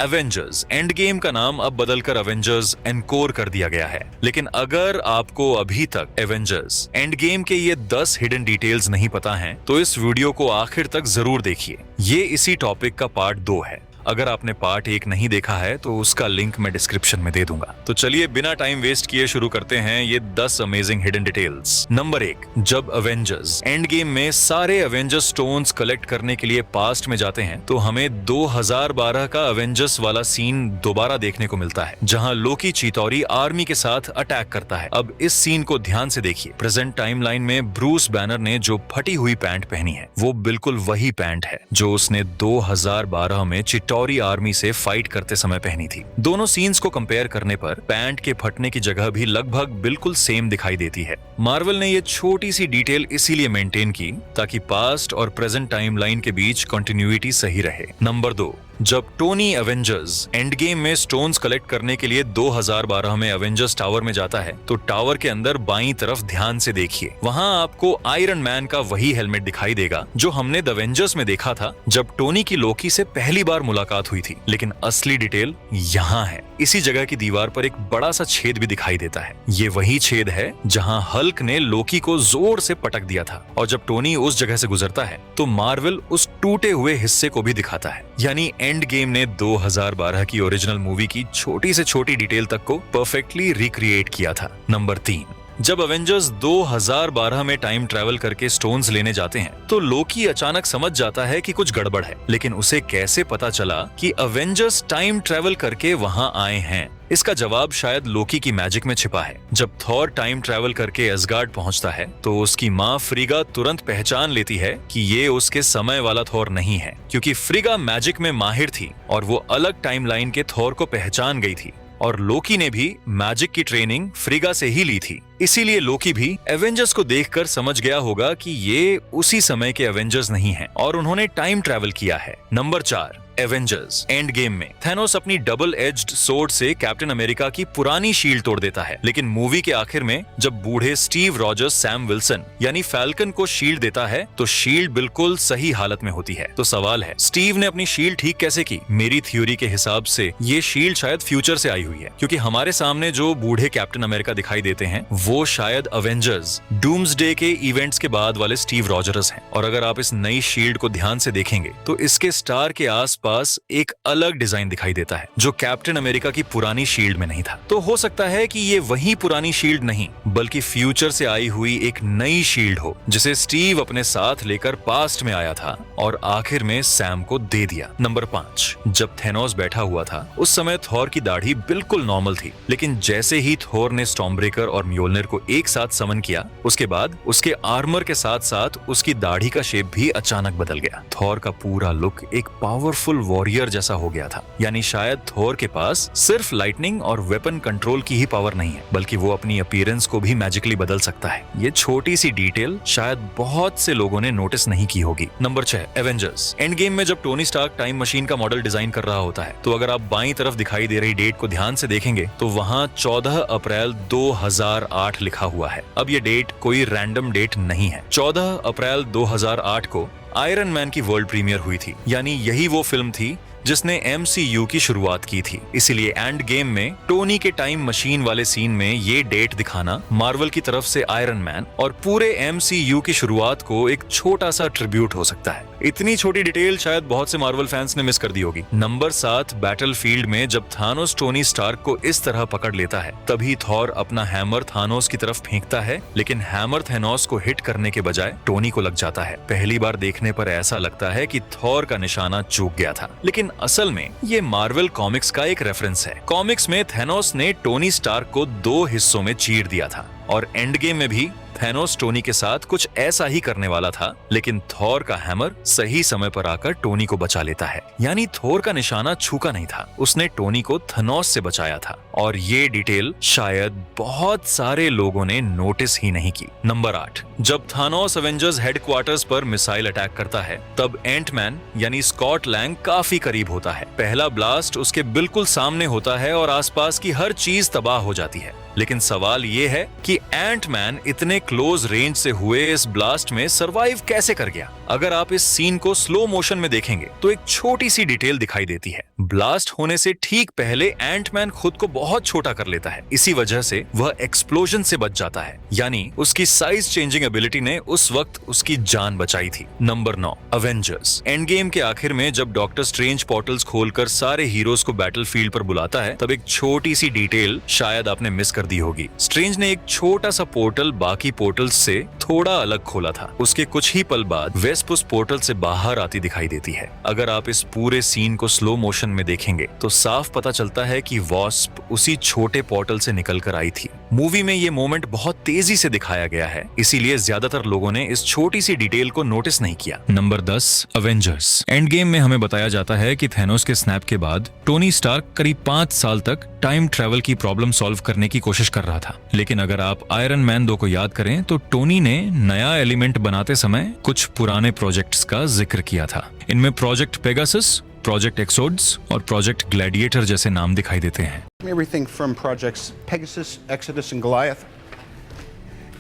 Avengers end game का नाम अब बदलकर एवेंजर्स एनकोर कर दिया गया है। लेकिन अगर आपको अभी तक एवेंजर्स एंड गेम के ये 10 हिडन डिटेल्स नहीं पता हैं, तो इस वीडियो को आखिर तक जरूर देखिए। ये इसी टॉपिक का पार्ट 2 है। अगर आपने पार्ट 1 नहीं देखा है तो उसका लिंक मैं डिस्क्रिप्शन में दे दूंगा। तो चलिए बिना टाइम वेस्ट किए शुरू करते हैं ये 10 अमेजिंग हिडन डिटेल्स। नंबर 1, जब अवेंजर्स एंड गेम में सारे अवेंजर्स स्टोन्स कलेक्ट करने के लिए पास्ट में जाते हैं तो हमें 2012 का अवेंजर्स वाला सीन दोबारा देखने को मिलता है, जहां लोकी चितौरी आर्मी के साथ अटैक करता है। अब इस सीन को ध्यान से देखिए। प्रेजेंट टाइमलाइन में ब्रूस बैनर ने जो फटी हुई पैंट पहनी है वो बिल्कुल वही पैंट है जो उसने 2012 में चितौरी आर्मी से फाइट करते समय पहनी थी। दोनों सीन्स को कंपेयर करने पर पैंट के फटने की जगह भी लगभग बिल्कुल सेम दिखाई देती है। मार्वल ने ये छोटी सी डिटेल इसीलिए मेंटेन की ताकि पास्ट और प्रेजेंट टाइमलाइन के बीच कंटिन्यूटी सही रहे। नंबर 2, जब टोनी एवेंजर्स एंड गेम में स्टोन्स कलेक्ट करने के लिए 2012 में एवेंजर्स टावर में जाता है तो टावर के अंदर बाईं तरफ ध्यान से देखिए। वहां आपको आयरन मैन का वही हेलमेट दिखाई देगा जो हमने द एवेंजर्स में देखा था जब टोनी की लोकी से पहली बार मुलाकात हुई थी। लेकिन असली डिटेल यहाँ है। इसी जगह की दीवार पर एक बड़ा सा छेद भी दिखाई देता है। ये वही छेद है जहाँ हल्क ने लोकी को जोर से पटक दिया था, और जब टोनी उस जगह से गुजरता है तो मार्वल उस टूटे हुए हिस्से को भी दिखाता है। यानी एंड गेम ने 2012 की ओरिजिनल मूवी की छोटी से छोटी डिटेल तक को परफेक्टली रिक्रिएट किया था। नंबर 3, जब अवेंजर्स 2012 में टाइम ट्रैवल करके स्टोन्स लेने जाते हैं तो लोकी अचानक समझ जाता है कि कुछ गड़बड़ है। लेकिन उसे कैसे पता चला कि अवेंजर्स टाइम ट्रैवल करके वहां आए हैं? इसका जवाब शायद लोकी की मैजिक में छिपा है। जब थॉर टाइम ट्रैवल करके एसगार्ड पहुंचता है तो उसकी माँ फ्रिगा तुरंत पहचान लेती है कि ये उसके समय वाला थॉर नहीं है, क्योंकि फ्रिगा मैजिक में माहिर थी और वो अलग टाइमलाइन के थॉर को पहचान गई थी। और लोकी ने भी मैजिक की ट्रेनिंग फ्रिगा से ही ली थी। इसीलिए लोकी भी एवेंजर्स को देखकर समझ गया होगा कि ये उसी समय के एवेंजर्स नहीं हैं और उन्होंने टाइम ट्रैवल किया है। नंबर 4, एवेंजर्स एंड गेम में थैनोस अपनी डबल एज्ड सोर्ड से कैप्टन अमेरिका की पुरानी शील्ड तोड़ देता है। लेकिन मूवी के आखिर में जब बूढ़े स्टीव रॉजर्स सैम विल्सन यानी फैल्कन को शील्ड देता है तो शील्ड बिल्कुल सही हालत में होती है। तो सवाल है, स्टीव ने अपनी शील्ड ठीक कैसे की? मेरी थ्योरी के हिसाब से ये शील्ड शायद फ्यूचर से आई हुई है, क्योंकि हमारे सामने जो बूढ़े कैप्टन अमेरिका दिखाई देते हैं वो शायद अवेंजर्स डूम्सडे के इवेंट्स के बाद वाले स्टीव रॉजर्स हैं। और अगर आप इस नई शील्ड को ध्यान से देखेंगे तो इसके स्टार के आसपास एक अलग डिजाइन दिखाई देता है जो कैप्टन अमेरिका की पुरानी शील्ड में नहीं था। तो हो सकता है कि ये वही पुरानी शील्ड नहीं बल्कि फ्यूचर से आई हुई एक नई शील्ड हो जिसे स्टीव अपने साथ लेकर पास्ट में आया था और आखिर में सैम को दे दिया। नंबर 5, जब थेनोस बैठा हुआ था उस समय थॉर की दाढ़ी बिल्कुल नॉर्मल थी, लेकिन जैसे ही थॉर ने स्टॉर्मब्रेकर और म्योल्नर को एक साथ समन किया उसके बाद उसके आर्मर के साथ साथ उसकी दाढ़ी का शेप भी अचानक बदल गया। थॉर का पूरा लुक एक पावरफुल वॉरियर जैसा हो गया था। यानी शायद थॉर के पास सिर्फ लाइटनिंग और वेपन कंट्रोल की ही पावर नहीं है बल्कि वो अपनी अपीयरेंस को भी मैजिकली बदल सकता है। ये छोटी सी डिटेल शायद बहुत से लोगों ने नोटिस नहीं की होगी। नंबर 6, एवेंजर्स एंड गेम में जब टोनी स्टार्क टाइम मशीन का मॉडल डिजाइन कर रहा होता है तो अगर आप बाईं तरफ दिखाई दे रही डेट को ध्यान से देखेंगे तो वहां 14 अप्रैल 2008 लिखा हुआ है। अब ये डेट कोई रैंडम डेट नहीं है। 14 अप्रैल 2008 को आयरन मैन की वर्ल्ड प्रीमियर हुई थी, यानी यही वो फिल्म थी जिसने MCU की शुरुआत की थी। इसीलिए एंड गेम में टोनी के टाइम मशीन वाले सीन में ये डेट दिखाना मार्वल की तरफ से आयरन मैन और पूरे MCU की शुरुआत को एक छोटा सा ट्रिब्यूट हो सकता है। इतनी छोटी डिटेल शायद बहुत से मार्वल फैंस ने मिस कर दी होगी। नंबर 7, बैटलफील्ड में जब थानोस टोनी स्टार्क को इस तरह पकड़ लेता है तभी थॉर अपना हैमर थानोस की तरफ फेंकता है, लेकिन हैमर थानोस को हिट करने के बजाय टोनी को लग जाता है। पहली बार देखने पर ऐसा लगता है कि थॉर का निशाना चूक गया था, लेकिन असल में ये मार्वल कॉमिक्स का एक रेफरेंस है। कॉमिक्स में थैनोस ने टोनी स्टार्क को 2 हिस्सों में चीर दिया था और एंड गेम में भी थैनोस टोनी के साथ कुछ ऐसा ही करने वाला था, लेकिन थॉर का हैमर सही समय पर आकर टोनी को बचा लेता है। यानी थॉर का निशाना छूका नहीं था, उसने टोनी को थैनोस से बचाया था। और ये डिटेल शायद बहुत सारे लोगों ने नोटिस ही नहीं की। नंबर 8, जब थानोस एवेंजर्स हेडक्वार्टर्स पर मिसाइल अटैक करता है तब एंटमैन यानी स्कॉट लैंग काफी करीब होता है। पहला ब्लास्ट उसके बिल्कुल सामने होता है और आसपास की हर चीज तबाह हो जाती है। लेकिन सवाल ये है कि एंटमैन इतने क्लोज रेंज से हुए इस ब्लास्ट में सरवाइव कैसे कर गया। अगर आप इस सीन को स्लो मोशन में देखेंगे तो एक छोटी सी डिटेल दिखाई देती है। ब्लास्ट होने से ठीक पहले एंटमैन खुद को बहुत छोटा कर लेता है, इसी वजह से वह एक्सप्लोजन से बच जाता है, यानी उसकी साइज चेंजिंग एबिलिटी ने उस वक्त उसकी जान बचाई थी। Number 9, Avengers. एंड गेम के आखिर में जब डॉक्टर स्ट्रेंज पोर्टल्स खोलकर सारे हीरोज को बैटलफील्ड पर बुलाता है, तब एक छोटी सी डिटेल शायद आपने मिस कर दी होगी। स्ट्रेंज ने एक छोटा सा पोर्टल बाकी पोर्टल्स से थोड़ा अलग खोला था। उसके कुछ ही पल बाद वेस्प उस पोर्टल से बाहर आती दिखाई देती है। अगर आप इस पूरे सीन को स्लो मोशन में देखेंगे तो साफ पता चलता है कि वॉस्प उसी छोटे पोर्टल से निकलकर आई थी। मूवी में ये मोमेंट बहुत तेजी से दिखाया गया है, इसीलिए ज्यादातर लोगों ने इस छोटी सी डिटेल को नोटिस नहीं किया। Number 10, Avengers. एंड गेम में हमें बताया जाता है कि थैनोस के स्नैप के बाद टोनी स्टार्क करीब 5 साल तक टाइम ट्रैवल की प्रॉब्लम सॉल्व करने की कोशिश कर रहा था। लेकिन अगर आप आयरन मैन 2 को याद करें तो टोनी ने नया एलिमेंट बनाते समय कुछ पुराने प्रोजेक्ट्स का जिक्र किया था। इनमें प्रोजेक्ट पेगासस, प्रोजेक्ट एक्सोड्स और प्रोजेक्ट ग्लैडिएटर जैसे नाम दिखाई देते हैं। Everything from projects Pegasus, Exodus and Goliath.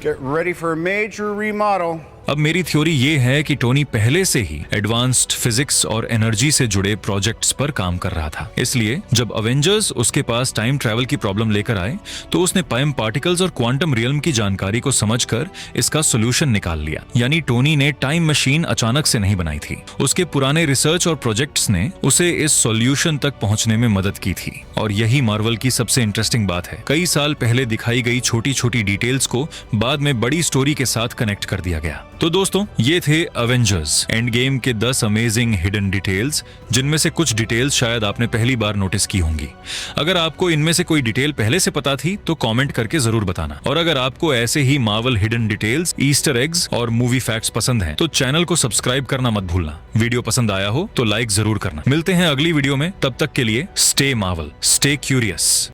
Get ready for a major remodel. अब मेरी थ्योरी ये है कि टोनी पहले से ही एडवांस्ड फिजिक्स और एनर्जी से जुड़े प्रोजेक्ट्स पर काम कर रहा था, इसलिए जब अवेंजर्स उसके पास टाइम ट्रैवल की प्रॉब्लम लेकर आए तो उसने पाइम पार्टिकल्स और क्वांटम रियल्म की जानकारी को समझकर इसका सोल्यूशन निकाल लिया। यानी टोनी ने टाइम मशीन अचानक से नहीं बनाई थी, उसके पुराने रिसर्च और प्रोजेक्ट्स ने उसे इस सॉल्यूशन तक पहुंचने में मदद की थी। और यही मार्वल की सबसे इंटरेस्टिंग बात है, कई साल पहले दिखाई गई छोटी छोटी डिटेल्स को बाद में बड़ी स्टोरी के साथ कनेक्ट कर दिया गया। तो दोस्तों, ये थे अवेंजर्स एंड गेम के 10 अमेजिंग हिडन डिटेल्स, जिनमें से कुछ डिटेल्स शायद आपने पहली बार नोटिस की होंगी। अगर आपको इनमें से कोई डिटेल पहले से पता थी तो कमेंट करके जरूर बताना। और अगर आपको ऐसे ही Marvel hidden details, Easter eggs और मूवी फैक्ट्स पसंद हैं तो चैनल को सब्सक्राइब करना मत भूलना। वीडियो पसंद आया हो तो लाइक जरूर करना। मिलते हैं अगली वीडियो में, तब तक के लिए स्टे मार्वल, स्टे क्यूरियस।